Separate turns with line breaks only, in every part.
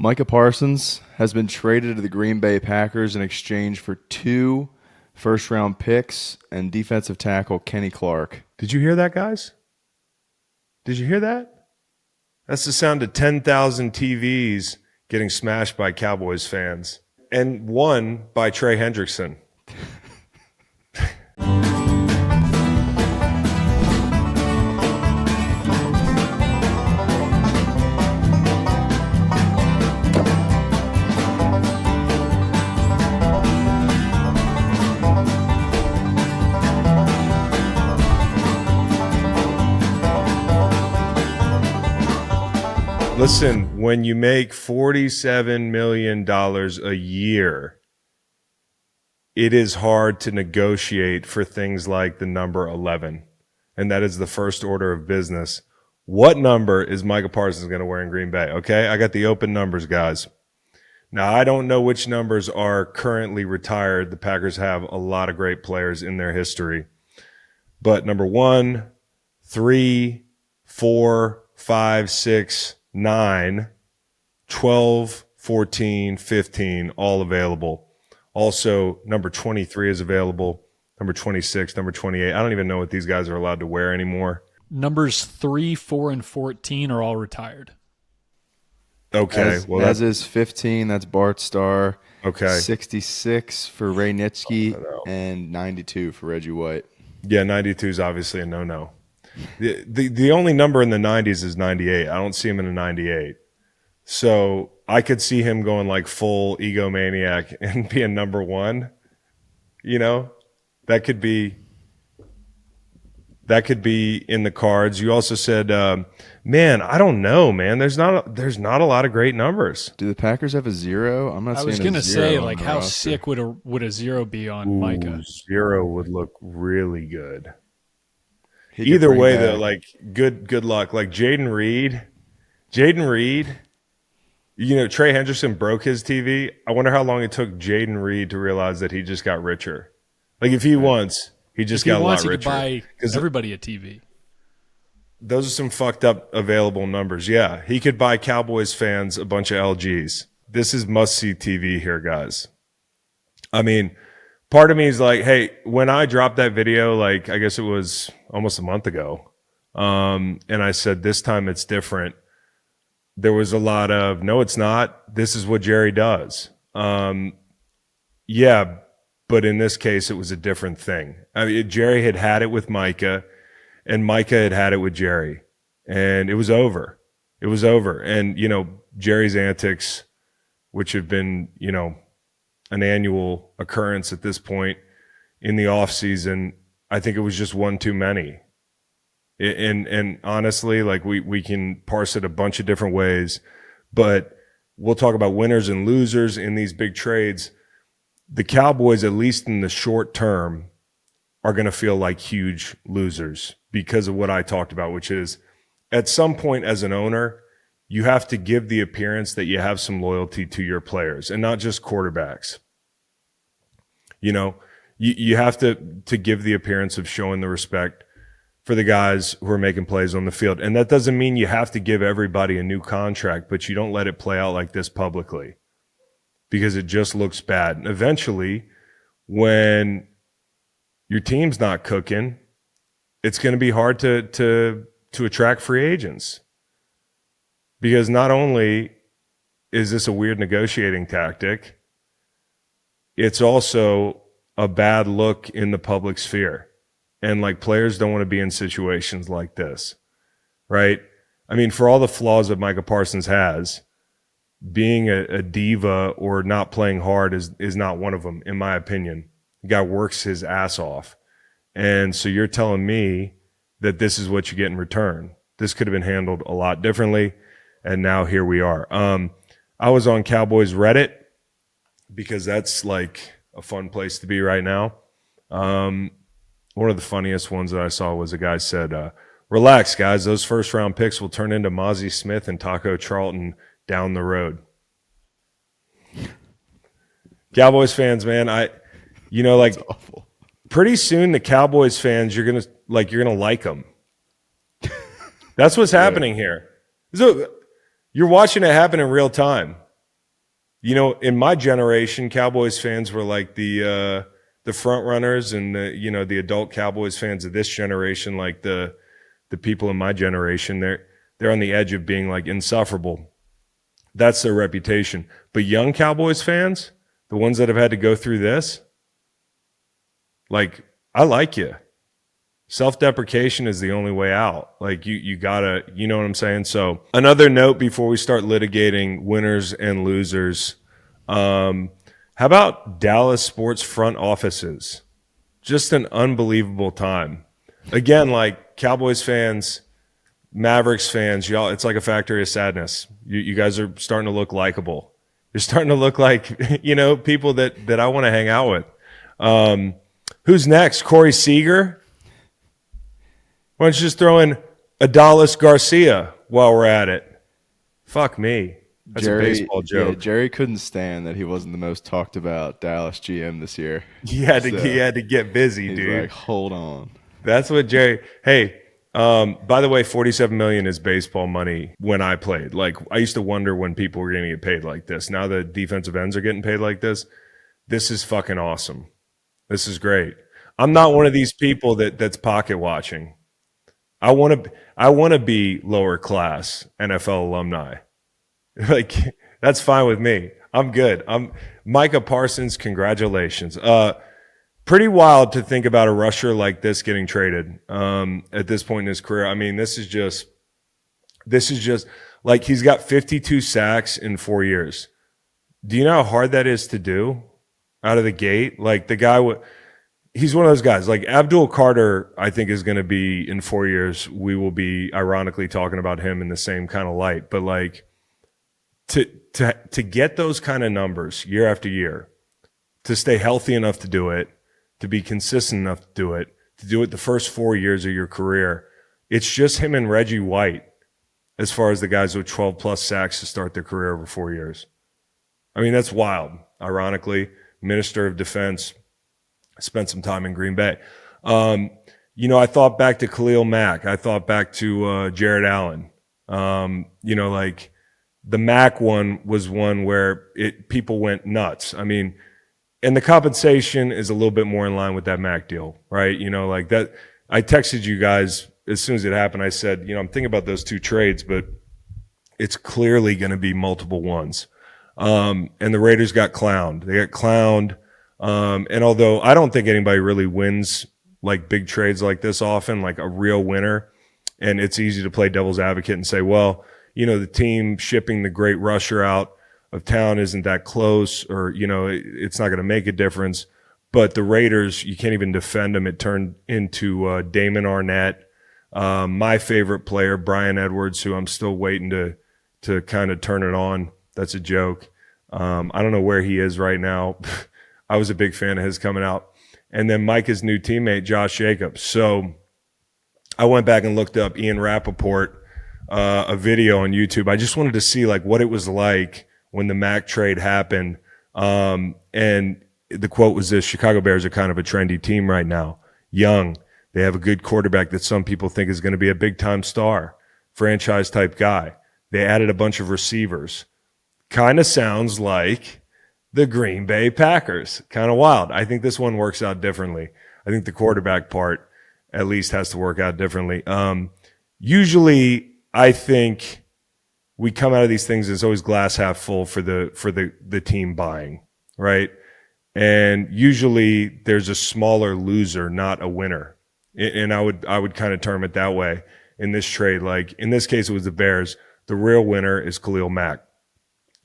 Micah Parsons has been traded to the Green Bay Packers in exchange for 2 first-round picks and defensive tackle Kenny Clark.
Did you hear that, guys? Did you hear that? That's the sound of 10,000 TVs getting smashed by Cowboys fans. And one by Trey Hendrickson. Listen, when you make $47 million a year, it is hard to negotiate for things like the number 11. And that is the first order of business. What number is Micah Parsons going to wear in Green Bay? Okay, I got the open numbers, guys. Now, I don't know which numbers are currently retired. The Packers have a lot of great players in their history. But number 1, 3, 4, 5, 6, 9, 12, 14, 15, all available. Also, number 23 is available, number 26, number 28. I don't even know what these guys are allowed to wear anymore.
Numbers 3, 4, and 14 are all retired.
Okay.
As is 15, that's Bart Starr.
Okay.
66 for Ray Nitschke and 92 for Reggie White.
Yeah, 92 is obviously a no-no. The only number in the 90s is 98. I don't see him in a 98. So I could see him going like full egomaniac and being number 1. You know, that could be in the cards. You also said, man, I don't know, man. There's not a lot of great numbers.
Do the Packers have a 0? I'm not.
I
seeing
was going to say, like, how
roster.
sick would a 0 be on Micah?
0 would look really good.
He could
Either
bring
way,
back-
though, like good luck. Like Jaden Reed, you know, Trey Hendrickson broke his TV. I wonder how long it took Jaden Reed to realize that he just got richer. Like if he wants, he just got a lot
He
richer.
could buy everybody a TV.
Those are some fucked up available numbers. Yeah, he could buy Cowboys fans a bunch of LGs. This is must-see TV here, guys. I mean, part of me is like, hey, when I dropped that video, like I guess it was almost a month ago, and I said this time it's different. There was a lot of, no, it's not. This is what Jerry does. Yeah, but in this case, it was a different thing. I mean, Jerry had it with Micah, and Micah had it with Jerry, and it was over. It was over. And, you know, Jerry's antics, which have been, you know, an annual occurrence at this point in the off season, I think it was just one too many. And honestly, like we can parse it a bunch of different ways, but we'll talk about winners and losers in these big trades. The Cowboys, at least in the short term, are going to feel like huge losers because of what I talked about, which is at some point as an owner, you have to give the appearance that you have some loyalty to your players and not just quarterbacks. You know, you have to give the appearance of showing the respect for the guys who are making plays on the field. And that doesn't mean you have to give everybody a new contract, but you don't let it play out like this publicly because it just looks bad. And eventually, when your team's not cooking, it's going to be hard to attract free agents. Because not only is this a weird negotiating tactic, it's also a bad look in the public sphere. And like players don't want to be in situations like this, right? I mean, for all the flaws that Micah Parsons has, being a diva or not playing hard is not one of them, in my opinion. The guy works his ass off. And so you're telling me that this is what you get in return. This could have been handled a lot differently. And now here we are. I was on Cowboys Reddit because that's like a fun place to be right now. One of the funniest ones that I saw was a guy said, relax, guys. Those first-round picks will turn into Mozzie Smith and Taco Charlton down the road. Cowboys fans, man, like pretty soon the Cowboys fans, you're gonna like them. That's what's happening here. So you're watching it happen in real time. You know, in my generation, Cowboys fans were like the front runners, and the adult Cowboys fans of this generation, like the people in my generation, they're on the edge of being like insufferable. That's their reputation. But young Cowboys fans, the ones that have had to go through this, like, I like you. Self-deprecation is the only way out. Like, you gotta, you know what I'm saying? So another note before we start litigating winners and losers. How about Dallas sports front offices? Just an unbelievable time. Again, like Cowboys fans, Mavericks fans, y'all, it's like a factory of sadness. You guys are starting to look likable. You're starting to look like, people that I want to hang out with. Who's next? Corey Seager? Why don't you just throw in Dallas Garcia while we're at it? Fuck me. That's a baseball joke.
Yeah, Jerry couldn't stand that he wasn't the most talked about Dallas GM this year.
He had to get busy,
He's
dude.
like, hold on.
That's what Jerry. Hey, by the way, $47 million is baseball money when I played. Like, I used to wonder when people were going to get paid like this. Now the defensive ends are getting paid like this. This is fucking awesome. This is great. I'm not one of these people that's pocket watching. I want to be lower class NFL alumni. Like, that's fine with me. I'm good. Micah Parsons, congratulations. Pretty wild to think about a rusher like this getting traded at this point in his career. I mean, this is just like, he's got 52 sacks in 4 years. Do you know how hard that is to do out of the gate? Like, the guy he's one of those guys. Like, Abdul Carter, I think, is going to be, in 4 years, we will be ironically talking about him in the same kind of light. But like, to get those kind of numbers year after year, to stay healthy enough to do it, to be consistent enough to do it the first 4 years of your career, it's just him and Reggie White as far as the guys with 12 plus sacks to start their career over 4 years. I mean, that's wild. Ironically, Minister of Defense, spent some time in Green Bay. I thought back to Khalil Mack. I thought back to Jared Allen. Like, the Mack one was one where people went nuts. I mean, and the compensation is a little bit more in line with that Mack deal, right? Like that. I texted you guys as soon as it happened. I said, I'm thinking about those two trades, but it's clearly going to be multiple ones. And the Raiders got clowned. They got clowned. And although I don't think anybody really wins like big trades like this often, like a real winner, and it's easy to play devil's advocate and say, well, the team shipping the great rusher out of town isn't that close, or, it's not going to make a difference. But the Raiders, you can't even defend them. It turned into Damon Arnett, my favorite player, Brian Edwards, who I'm still waiting to kind of turn it on. That's a joke. I don't know where he is right now. I was a big fan of his coming out. And then Micah's new teammate, Josh Jacobs. So I went back and looked up Ian Rappaport, a video on YouTube. I just wanted to see like what it was like when the Mack trade happened. And the quote was this: Chicago Bears are kind of a trendy team right now. Young. They have a good quarterback that some people think is going to be a big time star, franchise type guy. They added a bunch of receivers. Kind of sounds like the Green Bay Packers. Kind of wild. I think this one works out differently. I think the quarterback part at least has to work out differently. Usually I think we come out of these things, it's always glass half full for the team buying, right? And usually there's a smaller loser, not a winner. And I would kind of term it that way in this trade. Like in this case, it was the Bears. The real winner is Khalil Mack,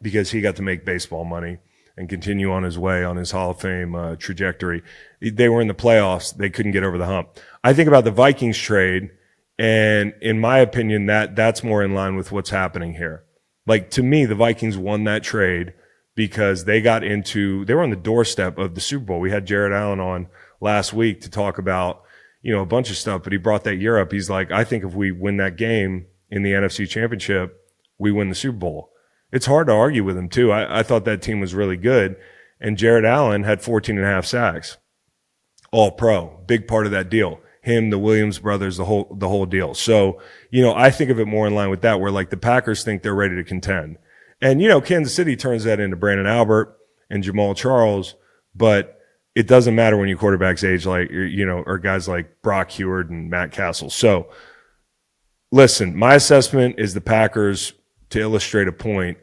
because he got to make baseball money and continue on his way on his Hall of Fame trajectory. They were in the playoffs. They couldn't get over the hump. I think about the Vikings trade, and in my opinion, that's more in line with what's happening here. Like, to me, the Vikings won that trade because they were on the doorstep of the Super Bowl. We had Jared Allen on last week to talk about, a bunch of stuff, but he brought that year up. He's like, I think if we win that game in the NFC Championship, we win the Super Bowl. It's hard to argue with him, too. I thought that team was really good. And Jared Allen had 14 and a half sacks. All pro. Big part of that deal. Him, the Williams brothers, the whole deal. So, I think of it more in line with that, where like the Packers think they're ready to contend. And, you know, Kansas City turns that into Brandon Albert and Jamal Charles, but it doesn't matter when your quarterback's age, like, you know, or guys like Brock Heward and Matt Castle. So, listen, my assessment is the Packers, to illustrate a point,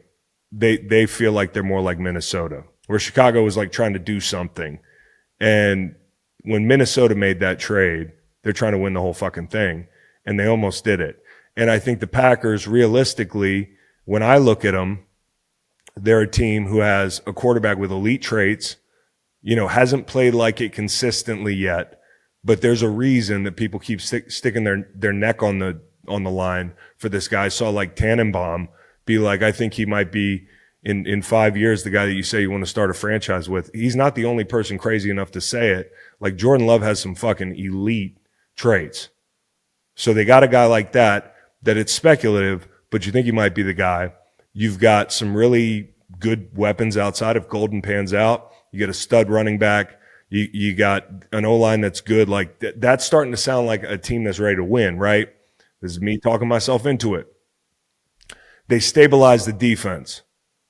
they feel like they're more like Minnesota, where Chicago was like trying to do something. And when Minnesota made that trade, they're trying to win the whole fucking thing, and they almost did it. And I think the Packers, realistically, when I look at them, they're a team who has a quarterback with elite traits, you know, hasn't played like it consistently yet, but there's a reason that people keep sticking their neck on the line for this guy. I saw like Tannenbaum be like, I think he might be in 5 years the guy that you say you want to start a franchise with. He's not the only person crazy enough to say it. Like, Jordan Love has some fucking elite traits. So they got a guy like that it's speculative, but you think he might be the guy. You've got some really good weapons outside if Golden pans out. You get a stud running back. You got an O-line that's good. Like, that's starting to sound like a team that's ready to win, right? This is me talking myself into it. They stabilized the defense.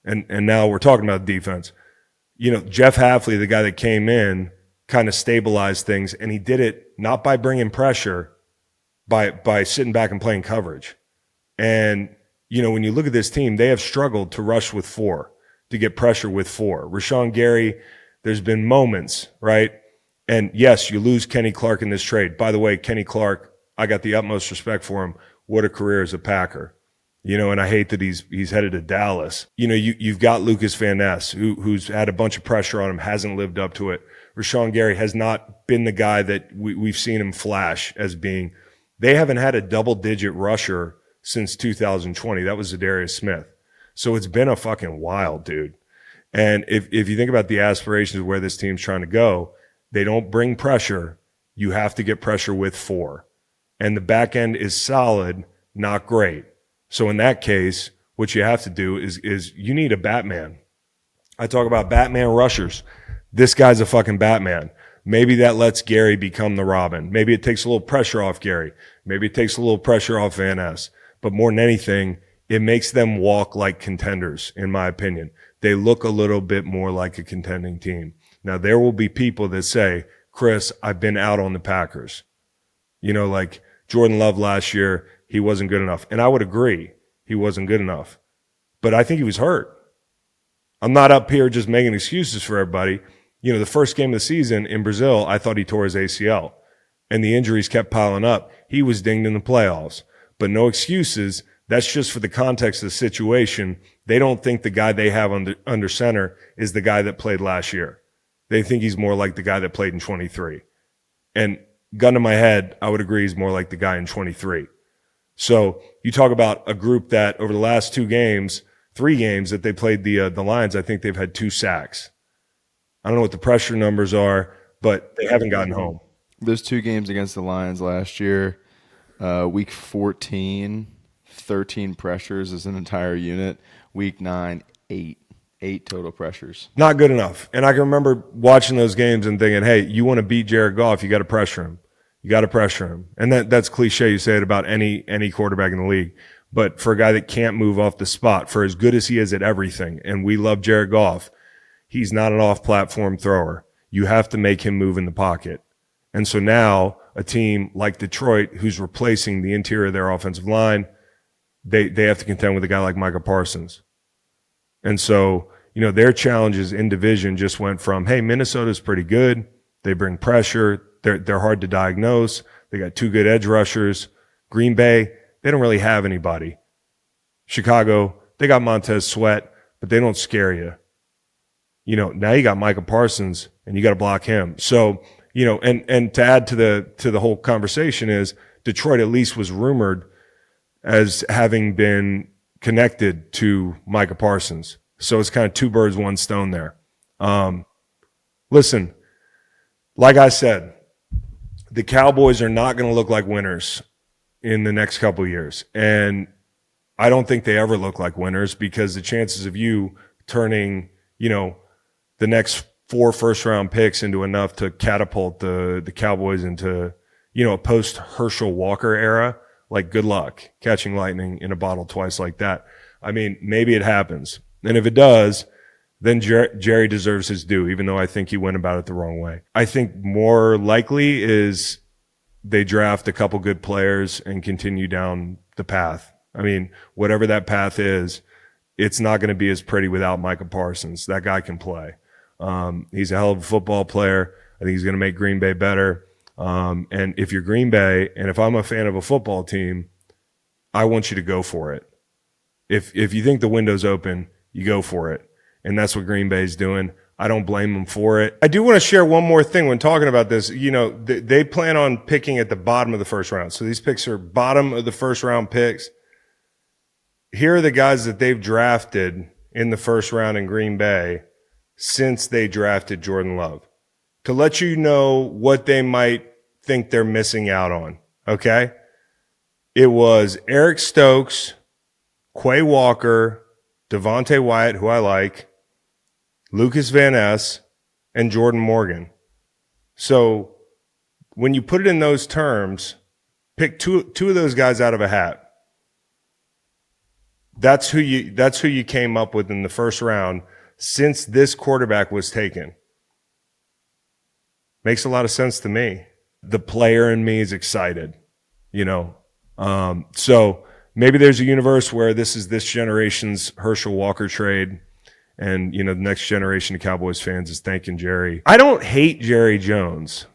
And now we're talking about defense. You know, Jeff Hafley, the guy that came in, kind of stabilized things, and he did it not by bringing pressure, by sitting back and playing coverage. And, you know, when you look at this team, they have struggled to rush with 4, to get pressure with 4. Rashawn Gary, there's been moments, right? And yes, you lose Kenny Clark in this trade. By the way, Kenny Clark, I got the utmost respect for him. What a career as a Packer. You know, and I hate that he's headed to Dallas. You know, you've got Lucas Van Ness, who's had a bunch of pressure on him, hasn't lived up to it. Rashawn Gary has not been the guy that we've seen him flash as being. They haven't had a double-digit rusher since 2020. That was Zadarius Smith. So it's been a fucking wild, dude. And if you think about the aspirations of where this team's trying to go, they don't bring pressure. You have to get pressure with 4. And the back end is solid, not great. So in that case, what you have to do is you need a Batman. I talk about Batman rushers. This guy's a fucking Batman. Maybe that lets Gary become the Robin. Maybe it takes a little pressure off Gary. Maybe it takes a little pressure off Van Ness. But more than anything, it makes them walk like contenders, in my opinion. They look a little bit more like a contending team. Now, there will be people that say, Chris, I've been out on the Packers. You know, like Jordan Love last year, he wasn't good enough. And I would agree, he wasn't good enough. But I think he was hurt. I'm not up here just making excuses for everybody. You know, the first game of the season in Brazil, I thought he tore his ACL. And the injuries kept piling up. He was dinged in the playoffs. But no excuses. That's just for the context of the situation. They don't think the guy they have under center is the guy that played last year. They think he's more like the guy that played in 23. And gun to my head, I would agree he's more like the guy in 23. So you talk about a group that over the last 3 games that they played the Lions, I think they've had 2 sacks. I don't know what the pressure numbers are, but they haven't gotten home.
Those 2 games against the Lions last year, week 14, 13 pressures as an entire unit. Week 9, 8 total pressures.
Not good enough. And I can remember watching those games and thinking, hey, you want to beat Jared Goff, you got to pressure him. You got to pressure him. And that's cliche. You say it about any quarterback in the league. But for a guy that can't move off the spot, for as good as he is at everything, and we love Jared Goff, he's not an off-platform thrower. You have to make him move in the pocket. And so now a team like Detroit, who's replacing the interior of their offensive line, they have to contend with a guy like MICAH Parsons. And so, you know, their challenges in division just went from, hey, Minnesota's pretty good. They bring pressure. They're hard to diagnose. They got 2 good edge rushers. Green Bay, they don't really have anybody. Chicago, they got Montez Sweat, but they don't scare you. You know, now you got MICAH Parsons, and you got to block him. So, you know, and to add to the whole conversation is Detroit at least was rumored as having been connected to MICAH Parsons. So it's kind of 2 birds, 1 stone there. Listen, like I said, the Cowboys are not going to look like winners in the next couple of years. And I don't think they ever look like winners, because the chances of you turning, you know, the next 4 first-round picks into enough to catapult the Cowboys into, you know, a post-Herschel Walker era, like, good luck catching lightning in a bottle twice like that. I mean, maybe it happens. And if it does, then Jerry deserves his due, even though I think he went about it the wrong way. I think more likely is they draft a couple good players and continue down the path. I mean, whatever that path is, it's not going to be as pretty without Micah Parsons. That guy can play. He's a hell of a football player. I think he's going to make Green Bay better. And if you're Green Bay, and if I'm a fan of a football team, I want you to go for it. If you think the window's open, you go for it. And that's what Green Bay's doing. I don't blame them for it. I do want to share one more thing when talking about this. You know, they plan on picking at the bottom of the first round. So these picks are bottom of the first round picks. Here are the guys that they've drafted in the first round in Green Bay since they drafted Jordan Love, to let you know what they might think they're missing out on. Okay. It was Eric Stokes, Quay Walker, Devontae Wyatt, who I like, Lucas Van Ness, and Jordan Morgan. So when you put it in those terms, pick two of those guys out of a hat. That's who you came up with in the first round since this quarterback was taken. Makes a lot of sense to me. The player in me is excited, you know. So maybe there's a universe where this is this generation's Herschel Walker trade, and you know the next generation of Cowboys fans is thanking Jerry. I don't hate Jerry Jones.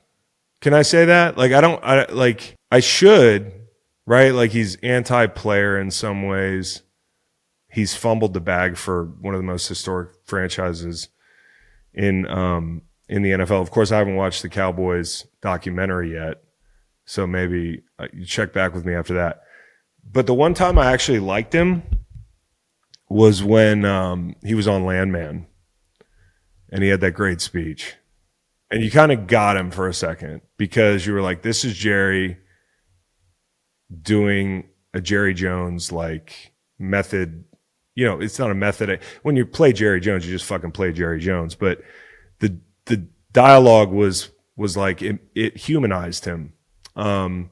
Can I say that? Like I should, right? Like he's anti-player in some ways. He's fumbled the bag for one of the most historic franchises in the NFL. Of course, I haven't watched the Cowboys documentary yet, so maybe you check back with me after that. But the one time I actually liked him was when he was on Landman, and he had that great speech. And you kind of got him for a second because you were like, this is Jerry doing a Jerry Jones like method. You know, it's not a method. When you play Jerry Jones, you just fucking play Jerry Jones. But the dialogue was like it humanized him. And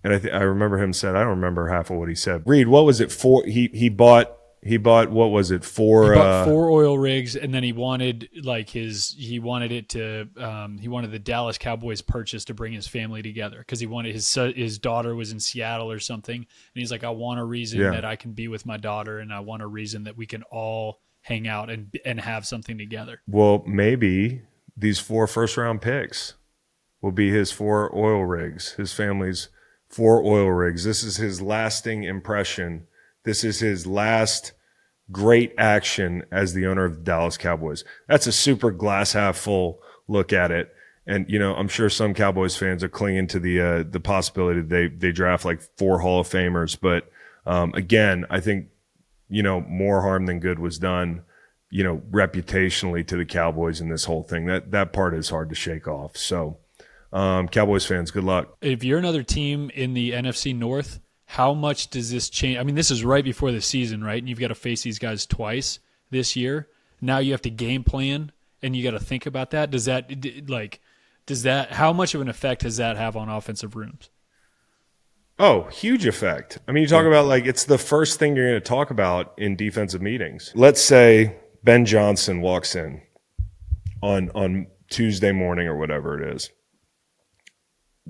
I remember him said, I don't remember half of what he said. Reed, what was it for? He bought what was it for?
He bought 4 oil rigs, and then he wanted he wanted the Dallas Cowboys purchase to bring his family together because he wanted his daughter was in Seattle or something, and he's like, I want a reason that I can be with my daughter, and I want a reason that we can all hang out and have something together.
Well, maybe these 4 first-round picks will be his 4 oil rigs, his family's 4 oil rigs. This is his lasting impression. This is his last great action as the owner of the Dallas Cowboys. That's a super glass half full look at it. And, you know, I'm sure some Cowboys fans are clinging to the possibility that they draft like 4 Hall of Famers. But again, I think, you know, more harm than good was done, you know, reputationally to the Cowboys in this whole thing. That part is hard to shake off. So Cowboys fans, good luck.
If you're another team in the NFC North, how much does this change? I mean, this is right before the season, right? And you've got to face these guys twice this year. Now you have to game plan, and you got to think about that. How much of an effect does that have on offensive rooms?
Oh, huge effect. I mean, you talk about like it's the first thing you're going to talk about in defensive meetings. Let's say Ben Johnson walks in on Tuesday morning or whatever it is.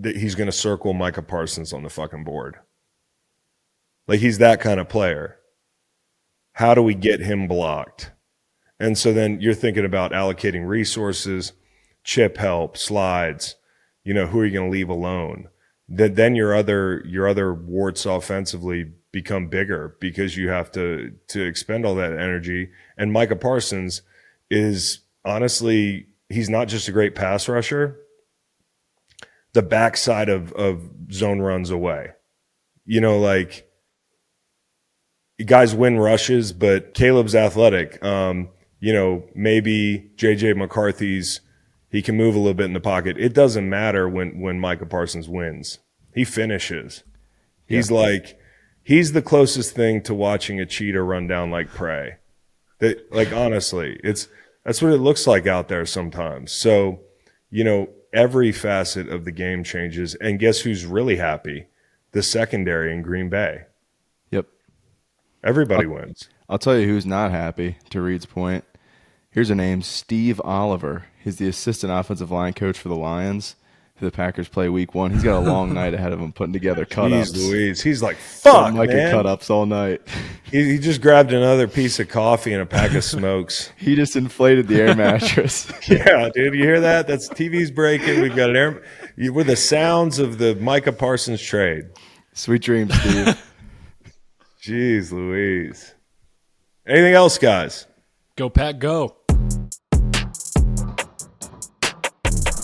He's going to circle Micah Parsons on the fucking board. Like he's that kind of player. How do we get him blocked? And so then you're thinking about allocating resources, chip help, slides, you know, who are you going to leave alone? Then your other warts offensively become bigger because you have to expend all that energy. And Micah Parsons is honestly, he's not just a great pass rusher. The backside of zone runs away. You know, like guys win rushes, but Caleb's athletic. You know, maybe JJ McCarthy's, he can move a little bit in the pocket. It doesn't matter when Micah Parsons wins. He finishes. He's he's the closest thing to watching a cheetah run down like prey. Honestly, that's what it looks like out there sometimes. So, you know, every facet of the game changes. And guess who's really happy? The secondary in Green Bay.
Yep.
Everybody wins.
I'll tell you who's not happy, to Reed's point. Here's a name, Steve Oliver. He's the assistant offensive line coach for the Lions, who the Packers play week 1. He's got a long night ahead of him putting together cut-ups.
Jeez Louise. He's like,
So
fuck,
Micah
man.
cut-ups all night.
He just grabbed another piece of coffee and a pack of smokes.
He just inflated the air mattress.
Yeah, dude, you hear that? That's TV's breaking. We've got an air. We're the sounds of the Micah Parsons trade.
Sweet dreams, Steve.
Jeez Louise. Anything else, guys?
Go Pack, go.